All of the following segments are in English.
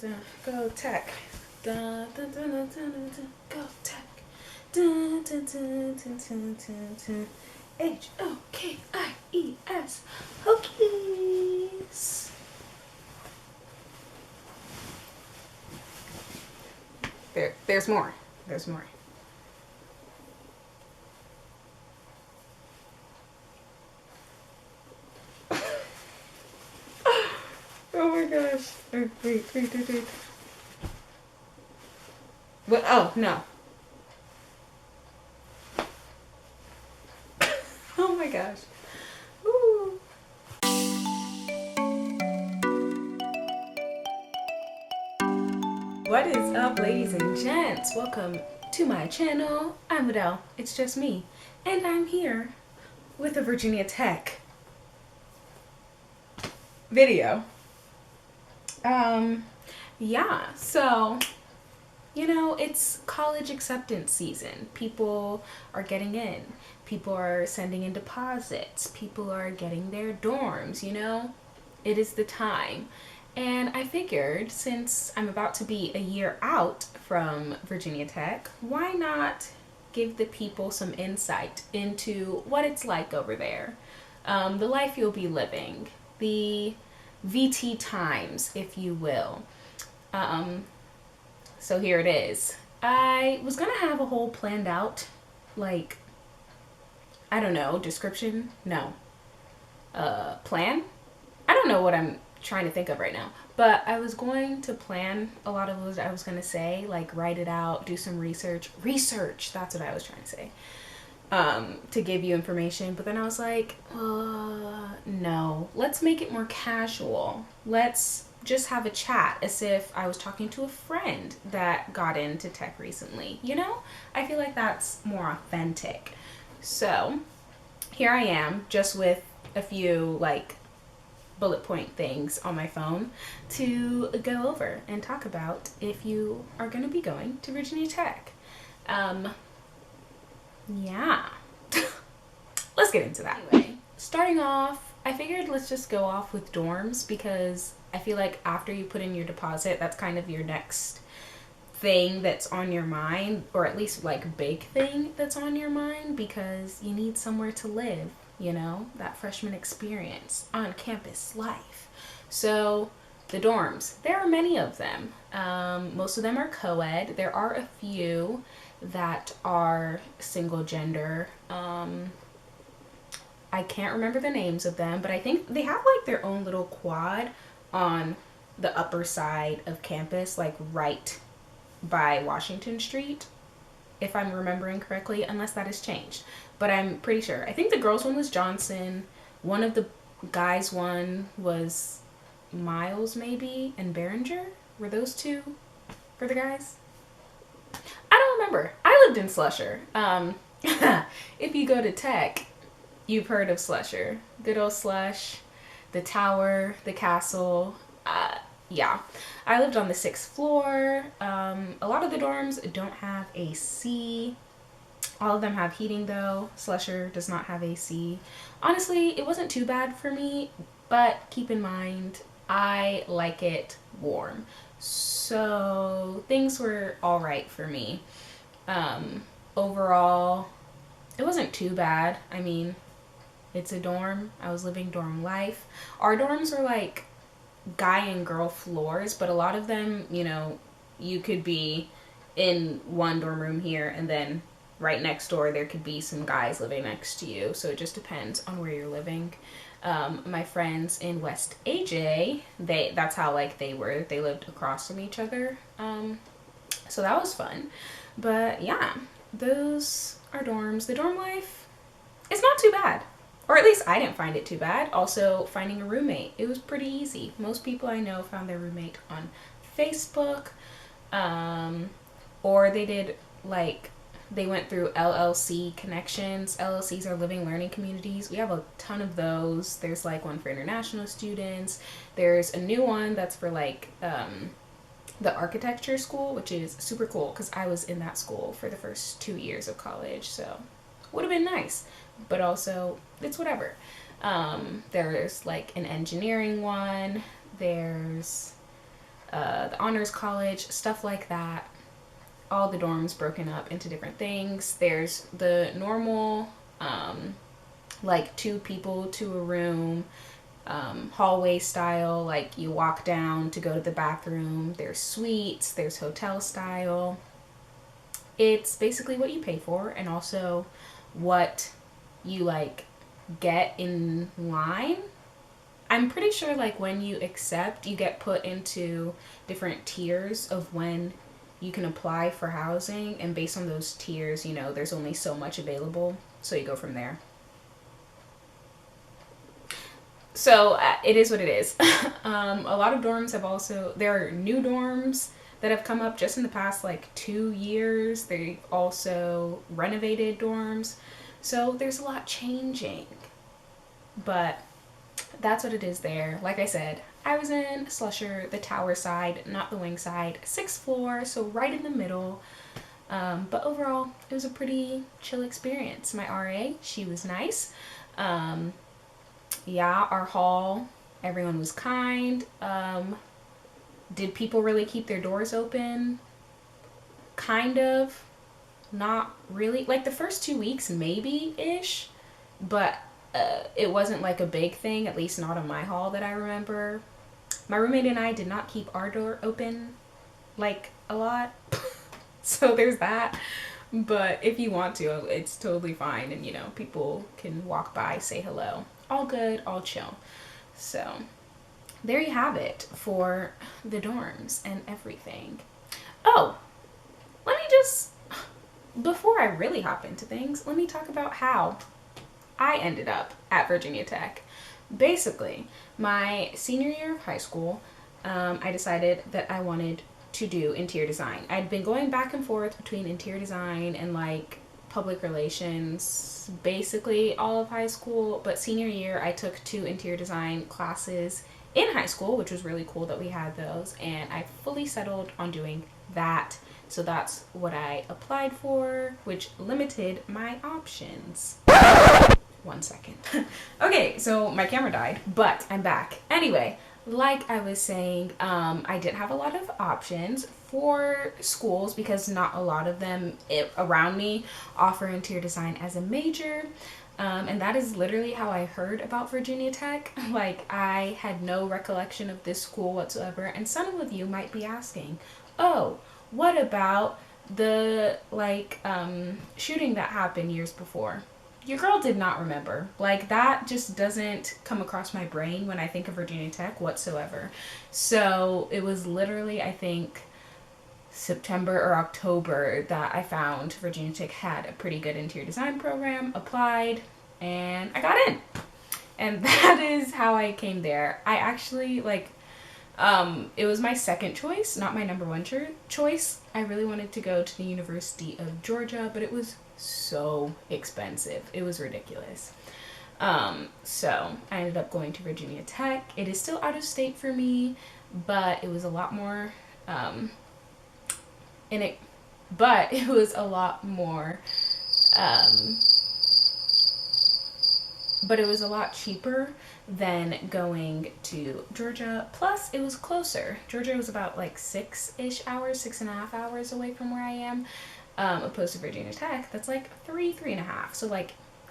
Go tech. Go tech. Hokies. Hokies. There's more. There's more. Oh my gosh. Wait. What? Oh, no. Oh my gosh. Ooh. What is up, ladies and gents? Welcome to my channel. I'm Adele. It's just me. And I'm here with a Virginia Tech video. Yeah, so, it's college acceptance season. People are getting in. People are sending in deposits. People are getting their dorms, It is the time. And I figured, since I'm about to be a year out from Virginia Tech, why not give the people some insight into what it's like over there? The life you'll be living. The VT times, if you will. So here it is. I was gonna have a whole planned out, description? No. Plan? I don't know what I'm trying to think of right now. But I was going to plan a lot of what I was gonna say, write it out, do some research. Research, that's what I was trying to say. To give you information, but then I was like, no, let's make it more casual. Let's just have a chat as if I was talking to a friend that got into tech recently, I feel like that's more authentic. So here I am, just with a few bullet point things on my phone to go over and talk about if you are going to be going to Virginia Tech. Yeah. Let's get into that. Anyway, starting off, I figured let's just go off with dorms because I feel like after you put in your deposit, that's kind of your next thing that's on your mind, or at least big thing that's on your mind, because you need somewhere to live, that freshman experience, on campus life. So the dorms, there are many of them. Most of them are co-ed. There are a few that are single gender. I can't remember the names of them, but I think they have their own little quad on the upper side of campus, right by Washington Street, if I'm remembering correctly, unless that has changed. But I'm pretty sure. I think the girls' one was Johnson. One of the guys' one was Miles, maybe, and Behringer. Were those two for the guys? I don't remember. I lived in Slusher. If you go to Tech, you've heard of Slusher. Good old Slush, the tower, the castle. Yeah. I lived on the 6th floor. A lot of the dorms don't have AC. All of them have heating though. Slusher does not have AC. Honestly, it wasn't too bad for me, but keep in mind, I like it warm. So things were all right for me. Overall, it wasn't too bad. I mean, it's a dorm. I was living dorm life. Our dorms are guy and girl floors, but a lot of them, you could be in one dorm room here and then right next door there could be some guys living next to you. So it just depends on where you're living. My friends in West AJ, that's how they were. They lived across from each other. So that was fun. But yeah, those are dorms. The dorm life is not too bad. Or at least I didn't find it too bad. Also, finding a roommate, it was pretty easy. Most people I know found their roommate on Facebook. Or they did they went through LLC connections. LLCs are living learning communities. We have a ton of those. There's one for international students. There's a new one that's for the architecture school, which is super cool because I was in that school for the first 2 years of college. So would have been nice, but also it's whatever. There's an engineering one. There's the honors college, stuff like that. All the dorms broken up into different things. There's the normal, like 2 people to a room, hallway style, like you walk down to go to the bathroom. There's suites, there's hotel style. It's basically what you pay for and also what you like get in line. I'm pretty sure like when you accept, you get put into different tiers of when you can apply for housing, and based on those tiers, there's only so much available, so you go from there. So it is what it is. A lot of dorms have also, there are new dorms that have come up just in the past like 2 years. They also renovated dorms. So there's a lot changing. But that's what it is there. Like I said, I was in Slusher, the tower side, not the wing side, 6th floor, so right in the middle. But overall, it was a pretty chill experience. My RA, she was nice. Yeah, our hall, everyone was kind. Did people really keep their doors open? Kind of. Not really. Like the first 2 weeks, maybe-ish. But it wasn't like a big thing, at least not in my hall that I remember. My roommate and I did not keep our door open like a lot. So there's that. But if you want to, it's totally fine. And, people can walk by, say hello. All good, all chill. So there you have it for the dorms and everything. Oh, let me just, before I really hop into things, let me talk about how I ended up at Virginia Tech. Basically, my senior year of high school, I decided that I wanted to do interior design. I'd been going back and forth between interior design and like public relations basically all of high school, but senior year I took 2 interior design classes in high school, which was really cool that we had those, and I fully settled on doing that. So that's what I applied for, which limited my options. 1 second. Okay, so my camera died, but I'm back. Anyway, like I was saying, I did have a lot of options for schools because not a lot of them around me offer interior design as a major. And that is literally how I heard about Virginia Tech. Like, I had no recollection of this school whatsoever. And some of you might be asking, oh, what about the, shooting that happened years before? Your girl did not remember. Like, that just doesn't come across my brain when I think of Virginia Tech whatsoever. So it was literally, I think, September or October that I found Virginia Tech had a pretty good interior design program, applied, and I got in. And that is how I came there. I actually, it was my second choice, not my number one choice. I really wanted to go to the University of Georgia, but it was so expensive. It was ridiculous. So I ended up going to Virginia Tech. It is still out of state for me, but it was a lot more, it was a lot more, but it was a lot cheaper than going to Georgia. Plus, it was closer. Georgia was about 6-ish hours, 6.5 hours away from where I am, opposed to Virginia Tech. That's 3.5. So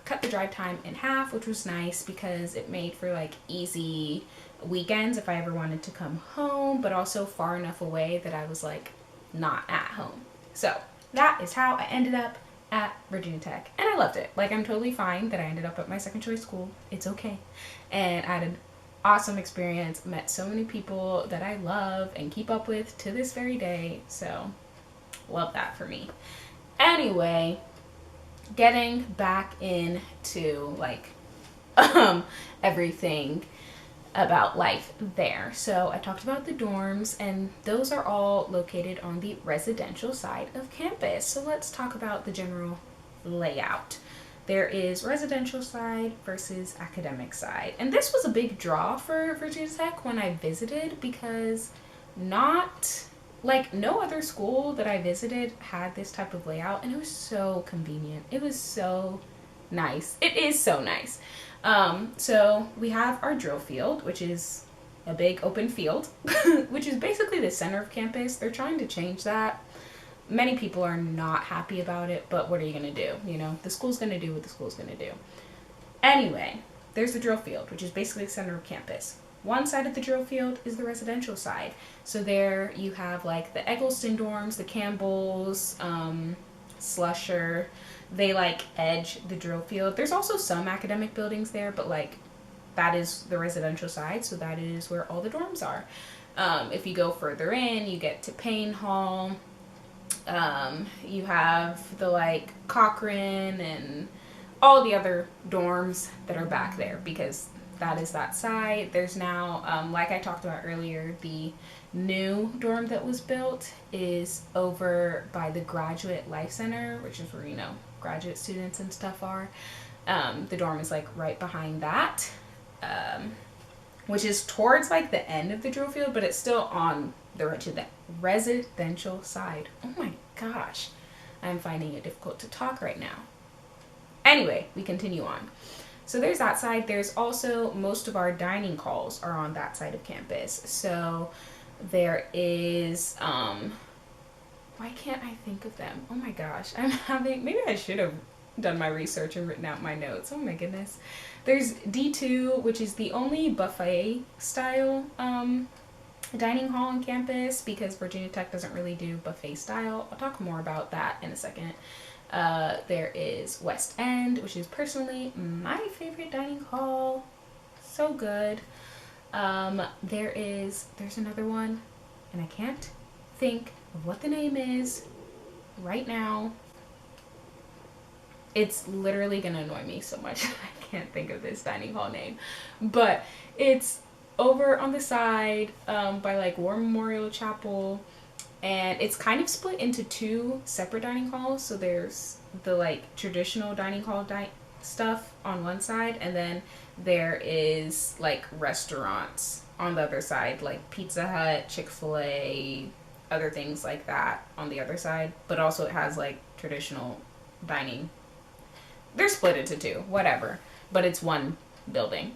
cut the drive time in half, which was nice because it made for easy weekends if I ever wanted to come home, but also far enough away that I was not at home. So that is how I ended up at Virginia Tech, and I loved it. I'm totally fine that I ended up at my second choice school. It's okay. And I had an awesome experience, met so many people that I love and keep up with to this very day. So love that for me. Anyway, getting back into everything about life there. So I talked about the dorms, and those are all located on the residential side of campus. So let's talk about the general layout. There is residential side versus academic side. And this was a big draw for Virginia Tech when I visited, because no other school that I visited had this type of layout, and it was so convenient. It was so nice. It is so nice. So we have our drill field, which is a big open field, which is basically the center of campus. They're trying to change that. Many people are not happy about it, but what are you going to do? You know, the school's going to do what the school's going to do. Anyway, there's the drill field, which is basically the center of campus. One side of the drill field is the residential side. So there you have like the Eggleston dorms, the Campbells, Slusher. They like edge the drill field. There's also some academic buildings there, but like that is the residential side, so that is where all the dorms are. If you go further in, you get to Payne Hall. You have the like Cochrane and all the other dorms that are back there, because that is that side. There's now, like I talked about earlier, the new dorm that was built is over by the Graduate Life Center, which is where, you know, graduate students and stuff are. The dorm is like right behind that, which is towards like the end of the drill field, but it's still on the residential side. Oh my gosh, I'm finding it difficult to talk right now. Anyway, we continue on. So there's that side. There's also most of our dining halls are on that side of campus. So there is, why can't I think of them? Oh my gosh, maybe I should have done my research and written out my notes. Oh my goodness. There's D2, which is the only buffet style dining hall on campus, because Virginia Tech doesn't really do buffet style. I'll talk more about that in a second. There is West End, which is personally my favorite dining hall. So good. There's another one, and I can't think of what the name is right now. It's literally gonna annoy me so much. I can't think of this dining hall name, but it's over on the side by like War Memorial Chapel. And it's kind of split into two separate dining halls. So there's the like traditional dining hall stuff on one side, and then there is like restaurants on the other side, like Pizza Hut, Chick-fil-A, other things like that on the other side. But also it has like traditional dining. They're split into two, whatever, but it's one building.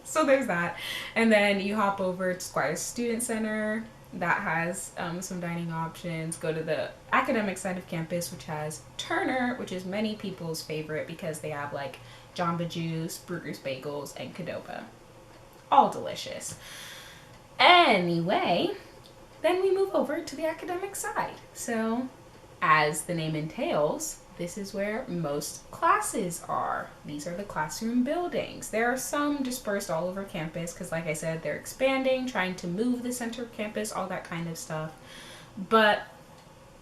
So there's that. And then you hop over to Squire Student Center. That has some dining options. Go to the academic side of campus, which has Turner, which is many people's favorite because they have like Jamba Juice, Brugger's Bagels, and Qdoba. All delicious. Anyway, then we move over to the academic side. So, as the name entails, this is where most classes are. These are the classroom buildings. There are some dispersed all over campus because, like I said, they're expanding, trying to move the center of campus, all that kind of stuff. But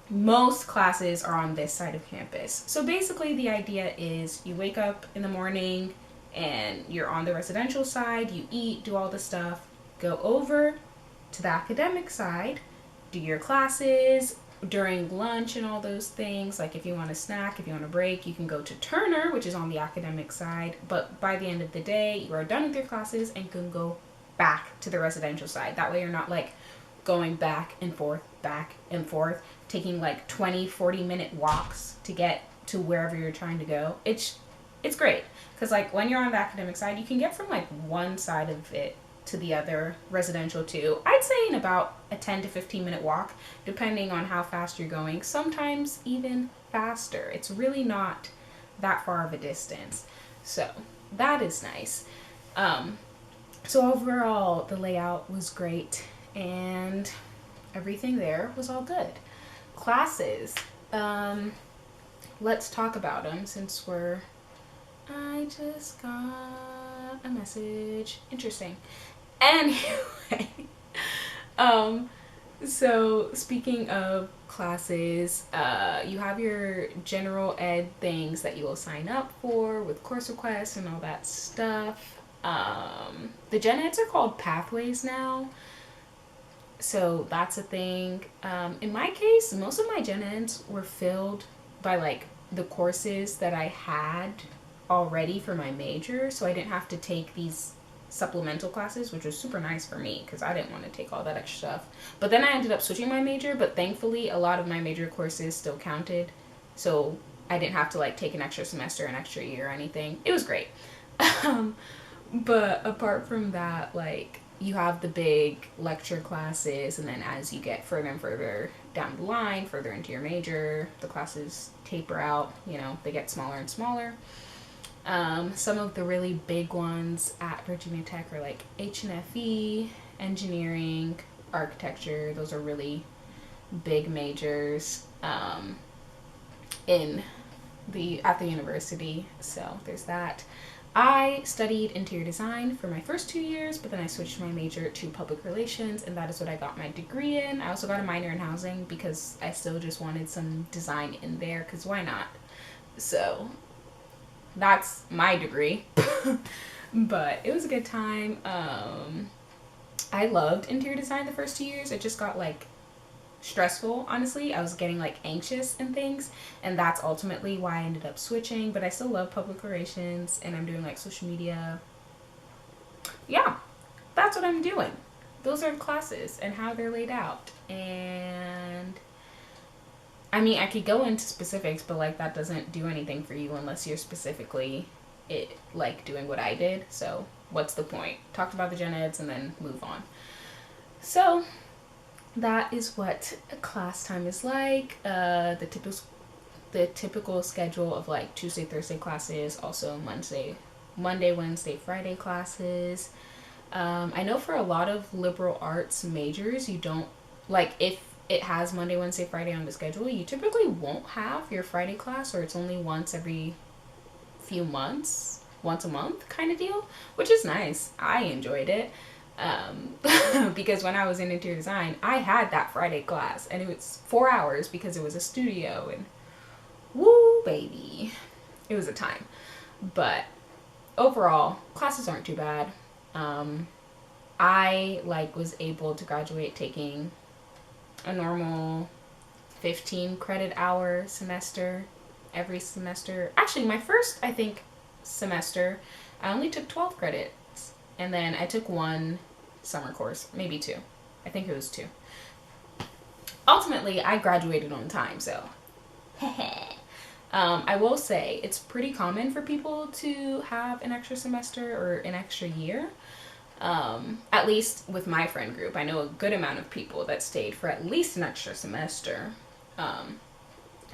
most classes are on this side of campus. So basically the idea is you wake up in the morning and you're on the residential side, you eat, do all the stuff, go over to the academic side, do your classes, during lunch and all those things. Like if you want a snack, if you want a break, you can go to Turner, which is on the academic side. But by the end of the day, you are done with your classes and can go back to the residential side. That way you're not like going back and forth, taking like 20-40 minute walks to get to wherever you're trying to go. It's great because like when you're on the academic side, you can get from like one side of it to the other, residential too, I'd say in about a 10 to 15 minute walk, depending on how fast you're going, sometimes even faster. It's really not that far of a distance. So that is nice. So overall, the layout was great and everything there was all good. Classes, let's talk about them since I just got a message. Interesting. Anyway, so speaking of classes, you have your general ed things that you will sign up for with course requests and all that stuff. The gen eds are called pathways now, so that's a thing. In my case, most of my gen eds were filled by like the courses that I had already for my major, so I didn't have to take these supplemental classes, which was super nice for me because I didn't want to take all that extra stuff. But then I ended up switching my major, but thankfully a lot of my major courses still counted, so I didn't have to like take an extra semester, an extra year or anything. It was great. But apart from that, like you have the big lecture classes, and then as you get further and further down the line, further into your major, the classes taper out. They get smaller and smaller. Some of the really big ones at Virginia Tech are like H&FE, engineering, architecture. Those are really big majors at the university. So there's that. I studied interior design for my first 2 years, but then I switched my major to public relations, and that is what I got my degree in. I also got a minor in housing because I still just wanted some design in there, because why not? So that's my degree. But it was a good time. I loved interior design the first 2 years. It just got like stressful, honestly. I was getting like anxious and things, and that's ultimately why I ended up switching. But I still love public relations, and I'm doing like social media. Yeah, that's what I'm doing. Those are the classes and how they're laid out. And I mean, I could go into specifics, but like that doesn't do anything for you unless you're specifically doing what I did. So what's the point? Talked about the gen eds and then move on. So that is what a class time is like. The typical schedule of like Tuesday, Thursday classes, also Monday, Wednesday, Friday classes. I know for a lot of liberal arts majors, you don't, like, if it has Monday, Wednesday, Friday on the schedule, you typically won't have your Friday class, or it's only once every few months, once a month kind of deal, which is nice. I enjoyed it. Because when I was in interior design, I had that Friday class, and it was 4 hours because it was a studio, and woo, baby, it was a time. But overall, classes aren't too bad. I was able to graduate taking a normal 15 credit hour semester every semester. Actually, my first, I think, semester, I only took 12 credits, and then I took one summer course, maybe two. I think it was two. Ultimately, I graduated on time, so I will say it's pretty common for people to have an extra semester or an extra year. At least with my friend group, I know a good amount of people that stayed for at least an extra semester.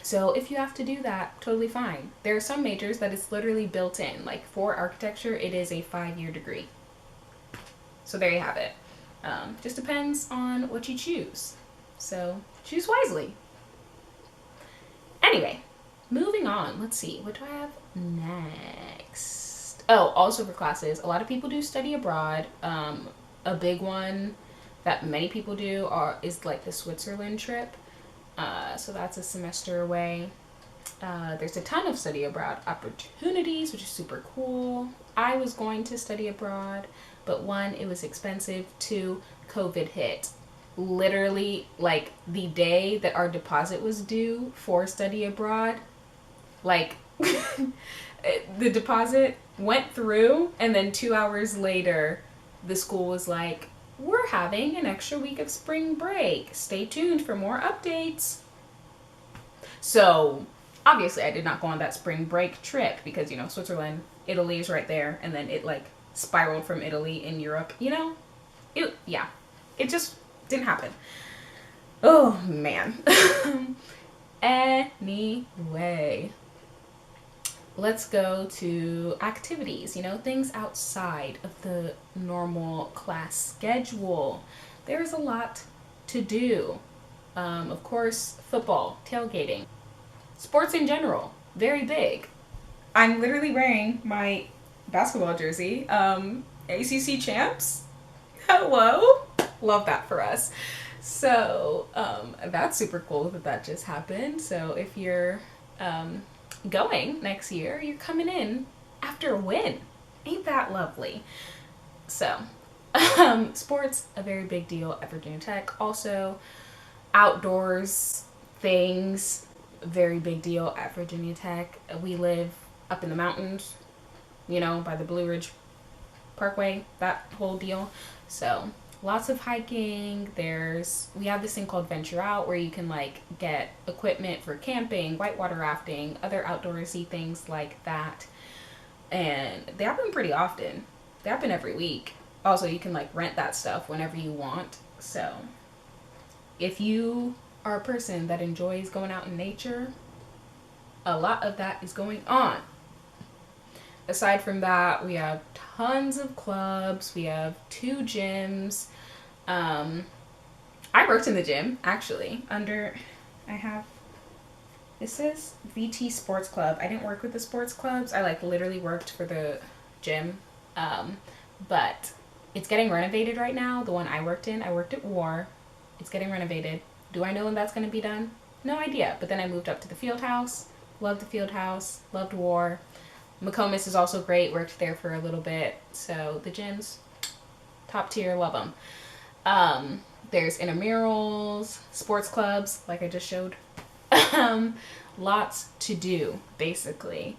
So if you have to do that, totally fine. There are some majors that it's literally built in. Like for architecture, it is a 5-year degree. So there you have it. Just depends on what you choose. So choose wisely. Anyway, moving on. Let's see. What do I have next? Oh, also for classes, a lot of people do study abroad. A big one that many people do is like the Switzerland trip. So that's a semester away. There's a ton of study abroad opportunities, which is super cool. I was going to study abroad, but one, it was expensive. Two, COVID hit. Literally, like the day that our deposit was due for study abroad, like the deposit went through, and then 2 hours later, the school was like, we're having an extra week of spring break. Stay tuned for more updates. So obviously I did not go on that spring break trip because, Switzerland, Italy is right there. And then it spiraled from Italy in Europe, it just didn't happen. Oh man. Anyway, let's go to activities, things outside of the normal class schedule. There's a lot to do. Of course, football, tailgating, sports in general, very big. I'm literally wearing my basketball jersey. ACC champs. Hello. Love that for us. So that's super cool that just happened. So if you're going next year, you're coming in after a win. Ain't that lovely? So sports, a very big deal at Virginia Tech. Also outdoors things, very big deal at Virginia Tech. We live up in the mountains, by the Blue Ridge Parkway, that whole deal. So lots of hiking. We have this thing called Venture Out where you can get equipment for camping, whitewater rafting, other outdoorsy things like that. And they happen pretty often. They happen every week. Also, you can like rent that stuff whenever you want. So if you are a person that enjoys going out in nature, a lot of that is going on. Aside from that, we have tons of clubs. We have 2 gyms. Um, I worked in the gym actually. I have, this says VT Sports Club. I didn't work with the sports clubs. I like literally worked for the gym. But it's getting renovated right now. The one I worked in, I worked at War. It's getting renovated. Do I know when that's going to be done? No idea. But then I moved up to the field house. Loved the field house. Loved War. McComas is also great. Worked there for a little bit. So the gyms, top tier. Love them. There's intramurals, sports clubs, like I just showed. Lots to do, basically.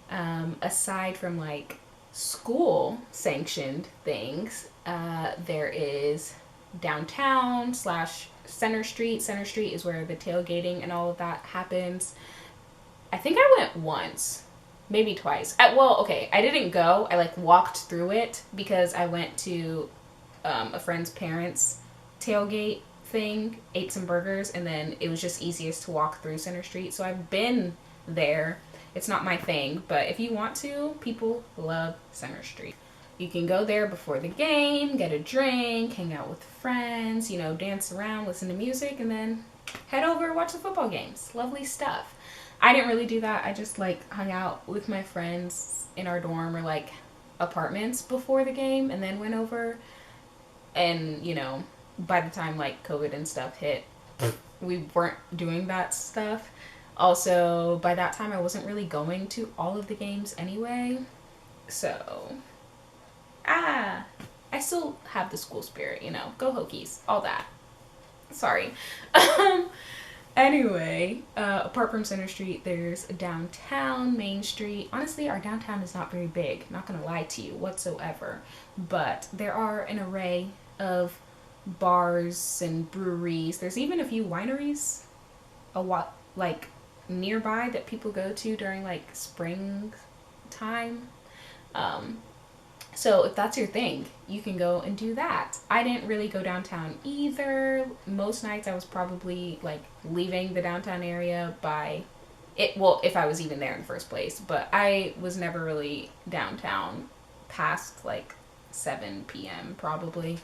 Aside from like school sanctioned things, there is downtown slash Center Street. Center Street is where the tailgating and all of that happens. I think I went once, maybe twice. I didn't go. I like walked through it because I went to a friend's parents' tailgate thing, ate some burgers, and then it was just easiest to walk through Center Street. So I've been there. It's not my thing, but if you want to, people love Center Street. You can go there before the game, get a drink, hang out with friends, dance around, listen to music, and then head over and watch the football games. Lovely stuff. I didn't really do that. I just like hung out with my friends in our dorm or like apartments before the game and then went over. And, by the time like COVID and stuff hit, we weren't doing that stuff. Also, by that time I wasn't really going to all of the games anyway. So, I still have the school spirit, go Hokies, all that. Sorry. Anyway, apart from Center Street, there's downtown, Main Street. Honestly, our downtown is not very big, not gonna lie to you whatsoever. But there are an array of bars and breweries. There's even a few wineries like nearby that people go to during like spring time. So if that's your thing, you can go and do that. I didn't really go downtown either. Most nights I was probably like leaving the downtown area if I was even there in the first place. But I was never really downtown past like 7 p.m. probably.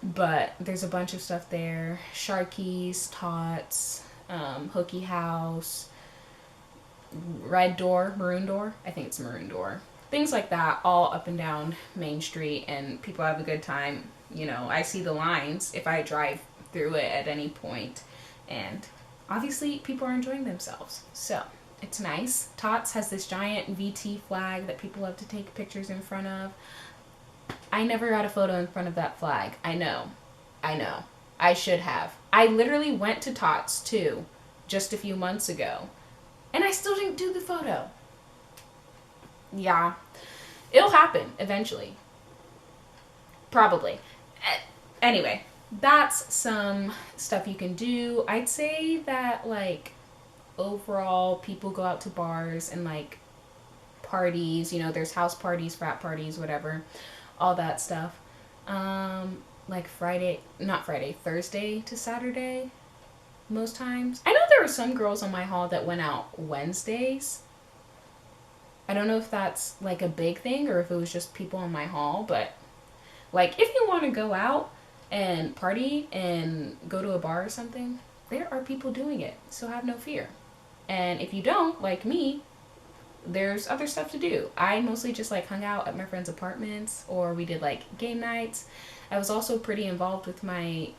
But there's a bunch of stuff there. Sharkies, Tots, Hokie House, Red Door, Maroon Door. I think it's Maroon Door. Things like that, all up and down Main Street, and people have a good time. I see the lines if I drive through it at any point, and obviously people are enjoying themselves. So it's nice. Tots has this giant VT flag that people love to take pictures in front of. I never got a photo in front of that flag. I know. I should have. I literally went to Tots too, just a few months ago, and I still didn't do the photo. Yeah. It'll happen eventually. Probably. Anyway, that's some stuff you can do. I'd say that, like, overall, people go out to bars and, like, parties. There's house parties, frat parties, whatever. All that stuff. Like, Thursday to Saturday, most times. I know there were some girls on my hall that went out Wednesdays. I don't know if that's like a big thing or if it was just people in my hall, but like if you want to go out and party and go to a bar or something, there are people doing it, so have no fear. And if you don't, like me, there's other stuff to do. I mostly just like hung out at my friends' apartments, or we did like game nights. I was also pretty involved with my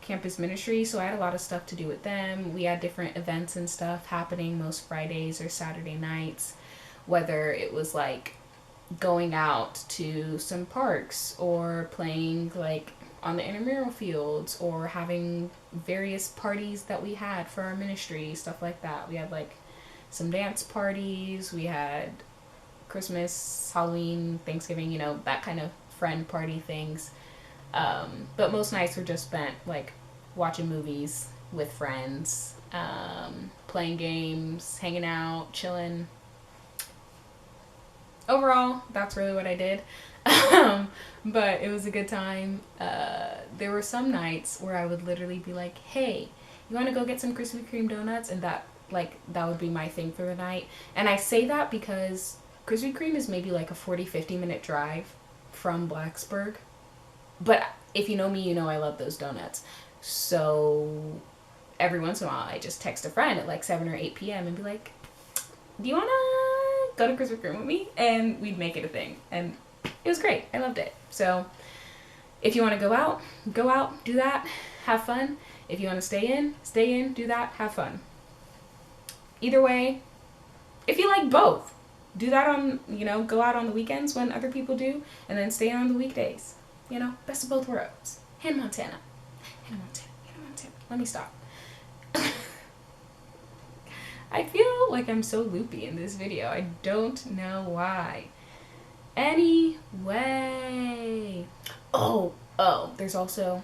campus ministry, so I had a lot of stuff to do with them. We had different events and stuff happening most Fridays or Saturday nights. Whether it was like going out to some parks or playing like on the intramural fields or having various parties that we had for our ministry, stuff like that. We had like some dance parties, we had Christmas, Halloween, Thanksgiving, that kind of friend party things. But most nights were just spent like watching movies with friends, playing games, hanging out, chilling. Overall, that's really what I did. But it was a good time. There were some nights where I would literally be like, hey, you want to go get some Krispy Kreme donuts? And that would be my thing for the night. And I say that because Krispy Kreme is maybe like a 40-50 minute drive from Blacksburg. But if you know me, you know I love those donuts. So every once in a while, I just text a friend at like 7 or 8 p.m. and be like, do you want to go to Krispy Kreme with me? And we'd make it a thing. And it was great. I loved it. So if you want to go out, do that, have fun. If you want to stay in, do that, have fun. Either way, if you like both, do that on, go out on the weekends when other people do, and then stay on the weekdays. Best of both worlds. Hannah Montana. Let me stop. I feel like I'm so loopy in this video. I don't know why. Anyway. Oh, there's also...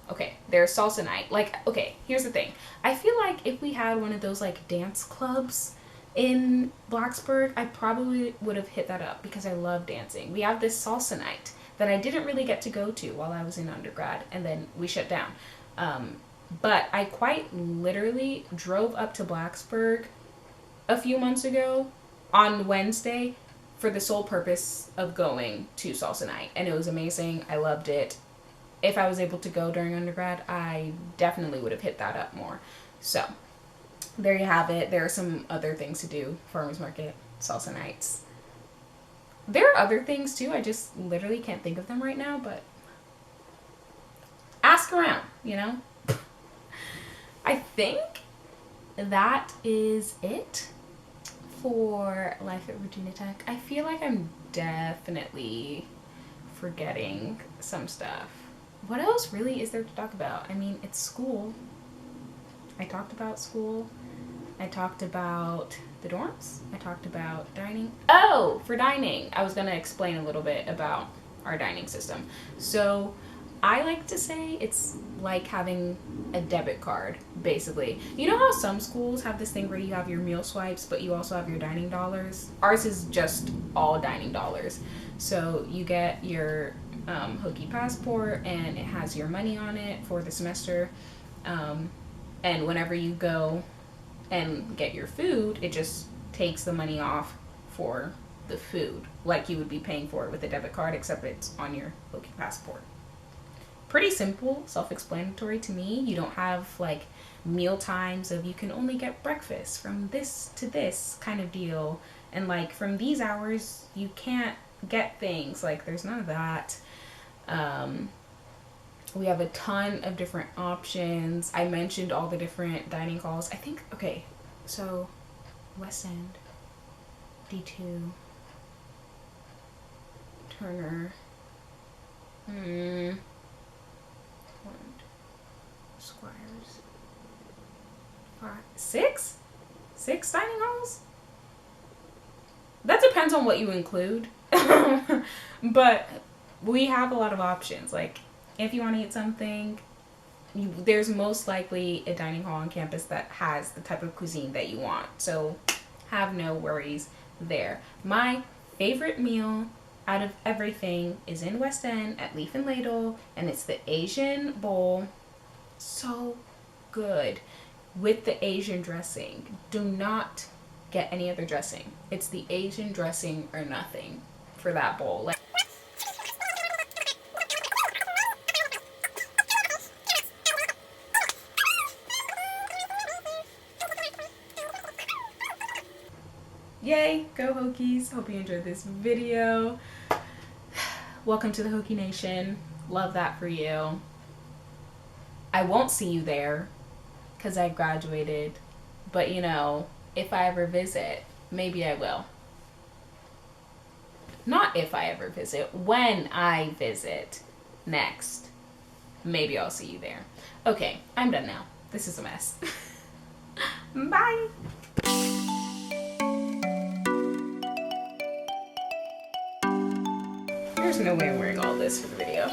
Okay, there's salsa night. Like, okay, here's the thing. I feel like if we had one of those, like, dance clubs in Blacksburg, I probably would have hit that up because I love dancing. We have this salsa night that I didn't really get to go to while I was in undergrad, and then we shut down. But I quite literally drove up to Blacksburg a few months ago on Wednesday for the sole purpose of going to salsa night, and it was amazing. I loved it. If I was able to go during undergrad, I definitely would have hit that up more. So there you have it. There are some other things to do. Farmers market, salsa nights. There are other things too. I just literally can't think of them right now, but ask around, I think that is it for Life at Virginia Tech. I feel like I'm definitely forgetting some stuff. What else really is there to talk about? I mean, it's school. I talked about school. I talked about the dorms. I talked about dining. Oh, for dining, I was going to explain a little bit about our dining system. So I like to say it's like having a debit card, basically. You know how some schools have this thing where you have your meal swipes, but you also have your dining dollars? Ours is just all dining dollars. So you get your Hokie passport, and it has your money on it for the semester. And whenever you go and get your food, it just takes the money off for the food, like you would be paying for it with a debit card, except it's on your Hokie passport. Pretty simple, self-explanatory to me. You don't have like meal times of you can only get breakfast from this to this kind of deal, and like from these hours you can't get things. Like there's none of that. We have a ton of different options. I mentioned all the different dining halls. I think, okay, so West End, D2, Turner, Squires, 6 dining halls? That depends on what you include. But we have a lot of options. Like, if you want to eat something, there's most likely a dining hall on campus that has the type of cuisine that you want. So have no worries there. My favorite meal out of everything is in West End at Leaf and Ladle, and it's the Asian bowl. So good with the Asian dressing. Do not get any other dressing. It's the Asian dressing or nothing for that bowl. Like, yay, go Hokies. Hope you enjoyed this video. Welcome to the Hokie Nation. Love that for you. I won't see you there because I graduated, but if I ever visit, maybe I will. Not if I ever visit, when I visit next, maybe I'll see you there. Okay, I'm done now. This is a mess. Bye. There's no way I'm wearing all this for the video.